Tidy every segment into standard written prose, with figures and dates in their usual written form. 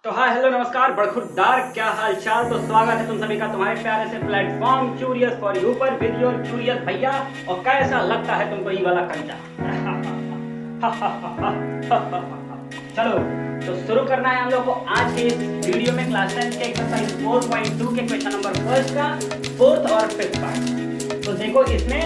तो hi hello नमस्कार बड़खुरदार, क्या हाल चाल। तो स्वागत है तुम सभी का तुम्हारे प्यारे से प्लेटफॉर्म क्यूरियस फॉर यू पर विद योर क्यूरियस भैया। और कैसा लगता है तुमको ये वाला कविता? चलो तो शुरू करना है हम लोग को आज के इस वीडियो में क्लास 10 के एक्सरसाइज 4.2 के क्वेश्चन नंबर फर्स्ट का फोर्थ और फिफ्थ पार्ट। तो देखो इसमें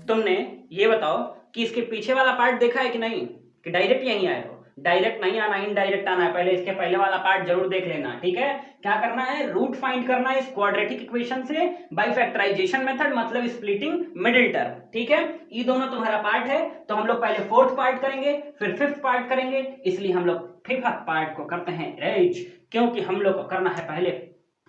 तुमने ये बताओ कि इसके पीछे वाला पार्ट देखा है कि नहीं, कि डायरेक्ट यहीं आए हो। डायरेक्ट नहीं आना, इनडायरेक्ट आना है। पहले इसके पहले वाला पार्ट जरूर देख लेना, ठीक है। क्या करना है, रूट फाइंड करना है इस क्वाड्रेटिक इक्वेशन से बाय फैक्टराइजेशन मेथड, मतलब स्प्लिटिंग मिडिल टर्म, ठीक है। ये दोनों तुम्हारा पार्ट है। तो हम लोग पहले फोर्थ पार्ट करेंगे, फिर फिफ्थ पार्ट करेंगे, इसलिए हम लोग फिफ्थ पार्ट को करते हैं एज, क्योंकि हम लोग को करना है पहले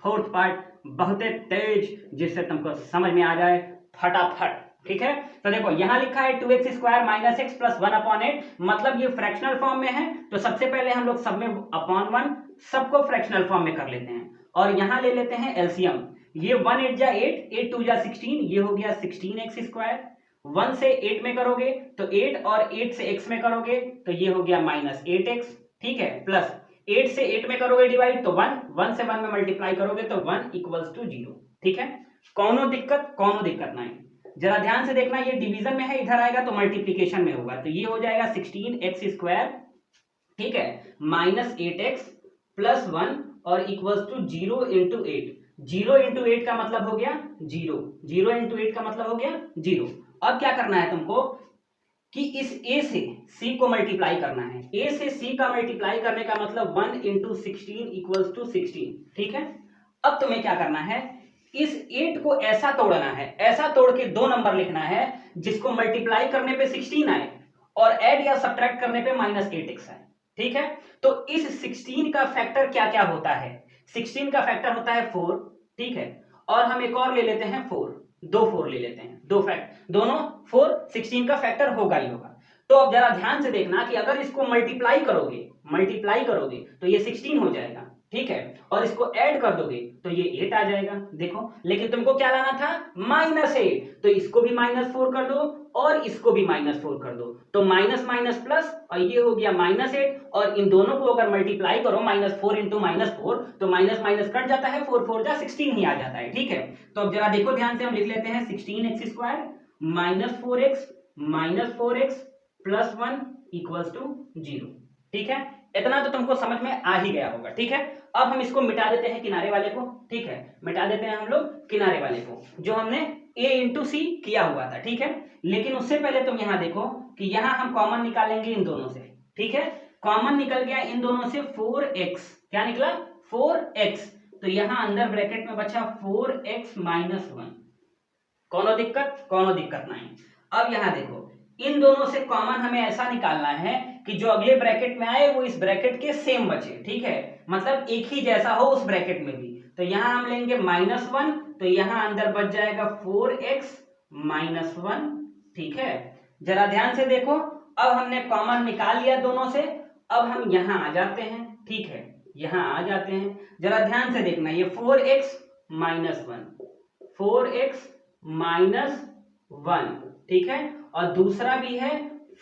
फोर्थ पार्ट बहुत तेज, जिससे तुमको समझ में आ जाए फटाफट, ठीक है। तो देखो यहां लिखा है 2x square minus x plus 1/8, मतलब ये फ्रैक्शनल फॉर्म में है। तो सबसे पहले हम लोग सब में अपॉन 1 सबको फ्रैक्शनल फॉर्म में कर लेते हैं और यहां ले लेते हैं एलसीएम। ये 1 8 जा 8, 8 2 जा 16, ये हो गया 16x स्क्वायर। 1 से 8 में करोगे तो 8, और 8 से x में करोगे तो ये हो गया माइनस 8x, ठीक है। प्लस 8 से 8 में करोगे डिवाइड तो 1, 1 से 1 में मल्टीप्लाई करोगे तो 1 इक्वल्स टू 0, ठीक है। कौनो दिक्कत नहीं। जरा ध्यान से देखना, ये डिवीजन में है, इधर आएगा तो मल्टीप्लीकेशन में होगा। तो ये हो जाएगा 16x स्क्वायर, ठीक है, माइनस 8x प्लस 1 और इक्वल्स टू 0 इंटू 8। 0 इंटू 8 का मतलब हो गया 0, 0 इंटू 8 का मतलब हो गया 0। अब क्या करना है तुमको कि इस a से c को मल्टीप्लाई करना है। a से c का मल्टीप्लाई करने का मतलब 1 इंटू 16 इक्वल्स टू 16, ठीक है। अब तुम्हें क्या करना है, इस 8 को ऐसा तोड़ना है, ऐसा तोड़ के 2 नंबर लिखना है जिसको मल्टीप्लाई करने पे 16 आए और ऐड या सब्ट्रैक्ट करने पे माइनस 8x आए, ठीक है। तो इस 16 का फैक्टर क्या क्या होता है, 16 का फैक्टर होता है 4, ठीक है। और हम एक और ले लेते हैं 4, 2 4 ले लेते हैं, दो फैक्ट दोनों 4 16 का फैक्टर होगा ही होगा। तो अब जरा ध्यान से देखना कि अगर इसको मल्टीप्लाई करोगे तो ये 16 हो जाएगा, ठीक है। और इसको ऐड कर दोगे तो ये 8 आ जाएगा, देखो। लेकिन तुमको क्या लाना था, -8, तो इसको भी -4 कर दो और इसको भी -4 कर दो, तो माइनस माइनस प्लस, और ये हो गया -8। और इन दोनों को अगर मल्टीप्लाई करो -4 इंटू -4 तो माइनस माइनस कट जाता है, 4 4 जा 16 ही आ जाता है, ठीक है। तो अब जरा देखो ध्यान से, हम लिख लेते हैं 16x square minus 4x plus 1 equals to 0, ठीक है। इतना तो तुमको समझ में आ ही गया होगा, ठीक है। अब हम इसको मिटा देते हैं किनारे वाले को, ठीक है। मिटा देते हैं हम लोग किनारे वाले को, जो हमने a इंटू सी किया हुआ था, ठीक है। लेकिन उससे पहले तुम यहां देखो कि यहां हम कॉमन निकालेंगे इन दोनों से, ठीक है। कॉमन निकल गया इन दोनों से 4x, क्या निकला 4x। तो यहां अंदर ब्रैकेट में बचा 4x माइनस 1। कोनो दिक्कत नहीं। अब यहां देखो, इन दोनों से कॉमन हमें ऐसा निकालना है कि जो अगले ब्रैकेट में आए वो इस ब्रैकेट के सेम बचे, ठीक है। मतलब एक ही जैसा हो उस ब्रैकेट में भी। तो यहां हम लेंगे -1, तो यहां अंदर बच जाएगा 4x माइनस 1, ठीक है। जरा ध्यान से देखो, अब हमने कॉमन निकाल लिया दोनों से। अब हम यहां आ जाते हैं, ठीक है, यहां आ जाते हैं। जरा ध्यान से देखना, ये 4x माइनस 1, 4x माइनस 1, ठीक है। और दूसरा भी है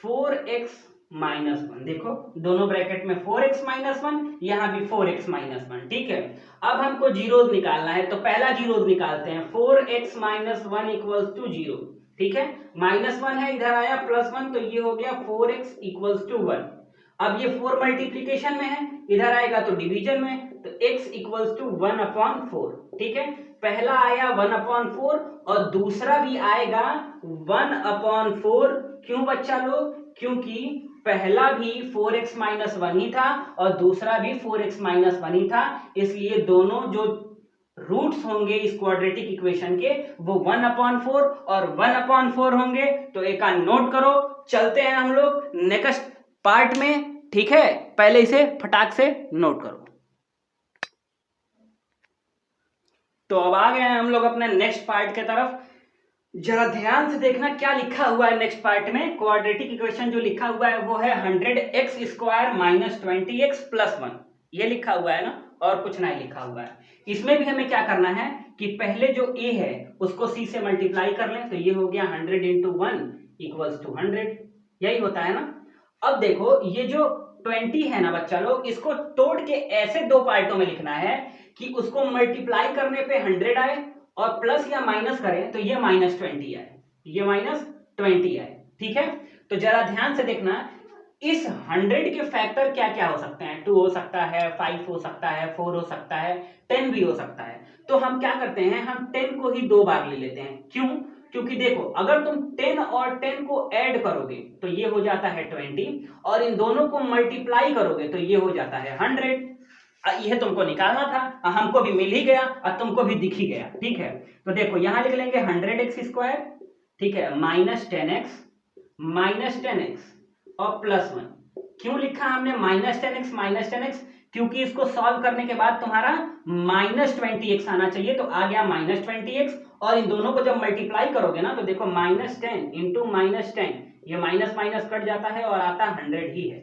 4x माइनस 1, देखो दोनों ब्रैकेट में 4x माइनस 1, यहां भी 4x माइनस 1, ठीक है। अब हमको जीरोस निकालना है, तो पहला जीरोस निकालते हैं, 4x माइनस 1 इक्वल्स टू 0, ठीक है। -1 है, इधर आया +1, तो ये हो गया 4x इक्वल्स टू 1। अब ये 4 मल्टीप्लीकेशन में है, इधर आएगा तो डिवीजन में, तो x इक्वल्स टू 1/4, ठीक है। पहला आया 1/4 और दूसरा भी आएगा 1/4। क्यों बच्चा लोग, क्योंकि पहला भी 4x माइनस 1 ही था और दूसरा भी 4x माइनस 1 ही था, इसलिए दोनों जो रूट्स होंगे इस क्वाड्रेटिक इक्वेशन के वो 1/4 और 1/4 होंगे। तो एक का नोट करो, चलते हैं हम लोग नेक्स्ट पार्ट में, ठीक है। पहले इसे फटाक से नोट करो। तो अब आ गए हैं हम लोग अपने नेक्स्ट पार्ट के तरफ। जरा ध्यान से देखना क्या लिखा हुआ है नेक्स्ट पार्ट में। क्वाड्रेटिक इक्वेशन जो लिखा हुआ है वो है 100x square minus 20x plus 1, ये लिखा हुआ है ना, और कुछ नहीं लिखा हुआ है। इसमें भी हमें क्या करना है कि पहले जो a है उसको c से मल्टीप्लाई कर लें, तो ये हो गया 100 इंटू 1 इक्वल्स टू 100, यही होता है ना। अब देखो ये जो 20 है ना बच्चा लोग, इसको तोड़ के ऐसे दो पार्टों में लिखना है कि उसको मल्टीप्लाई करने पे 100 आए और प्लस या माइनस करें तो ये -20 आए, ये -20 आए। ठीक है, तो जरा ध्यान से देखना, इस 100 के फैक्टर क्या क्या हो सकते हैं? 2 हो सकता है, 5 हो सकता है, 4 हो सकता है, 10 भी हो सकता है। तो हम क्या करते हैं, हम 10 को ही 2 बार ले लेते हैं। क्यों? क्योंकि देखो, अगर तुम 10 और 10 को ऐड करोगे तो ये हो जाता है 20, और इन दोनों को मल्टीप्लाई करोगे तो ये हो जाता है 100। यह तुमको निकालना था, हमको भी मिल ही गया और तुमको भी दिख ही गया। ठीक है, तो देखो यहां लिख लेंगे 100x², ठीक है, -10x और +1। क्यों लिखा हमने -10x? क्योंकि इसको सॉल्व करने के बाद तुम्हारा -20x आना चाहिए, तो आ गया -20x, और इन दोनों को जब मल्टीप्लाई करोगे ना तो देखो -10 इंटू -10, ये माइनस माइनस कट जाता है और आता 100 ही है।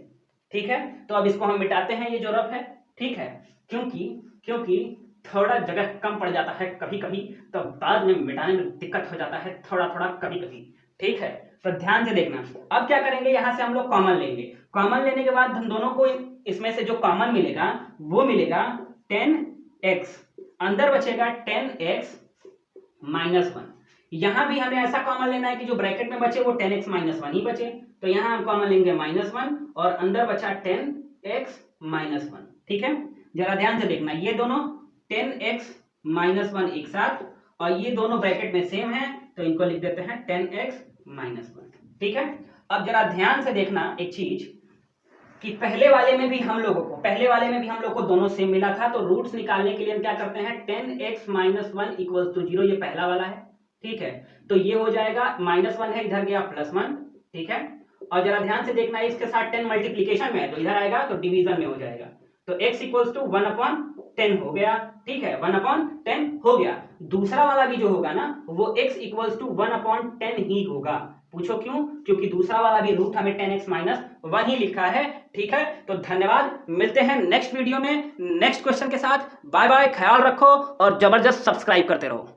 ठीक है, तो अब इसको हम मिटाते हैं, ये जो रफ है। ठीक है, क्योंकि थोड़ा जगह कम पड़ जाता है कभी कभी, तो बाद में मिटाने में दिक्कत हो जाता है थोड़ा थोड़ा कभी कभी। ठीक है, तो ध्यान से देखना। अब क्या करेंगे, यहां से हम लोग कॉमन लेंगे। कॉमन लेने के बाद हम दोनों को इसमें से जो कॉमन मिलेगा वो मिलेगा 10x, अंदर बचेगा 10x -1। यहां भी हमें ऐसा कॉमन लेना है कि जो ब्रैकेट में बचे वो 10x -1 ही बचे, तो यहां हम कॉमन लेंगे -1 और अंदर बचा 10x -1। ठीक है, जरा ध्यान से देखना, ये दोनों 10x -1 एक साथ, और ये दोनों ब्रैकेट में सेम है तो इनको लिख देते हैं 10x -1। ठीक है, अब जरा ध्यान से देखना एक चीज कि पहले वाले में भी हम लोगों को दोनों सेम मिला था, तो रूट्स निकालने के लिए हम क्या करते हैं, 10x -1 = 0, ये पहला वाला है। ठीक है, तो ये हो जाएगा -1 है, इधर गया +1। ठीक है, और जरा ध्यान से देखना, इसके साथ 10 मल्टीप्लीकेशन में है तो इधर आएगा तो डिवीजन में हो जाएगा, तो x = 1/10 हो गया। ठीक है, 1/10 हो गया। दूसरा वाला भी जो होगा ना वो x = 1/10 ही होगा। पूछो क्यों? क्योंकि दूसरा वाला भी रूट हमें 10x -1 ही लिखा है। ठीक है, तो धन्यवाद, मिलते हैं नेक्स्ट वीडियो में नेक्स्ट क्वेश्चन के साथ। बाय बाय, ख्याल रखो और जबरदस्त सब्सक्राइब करते रहो।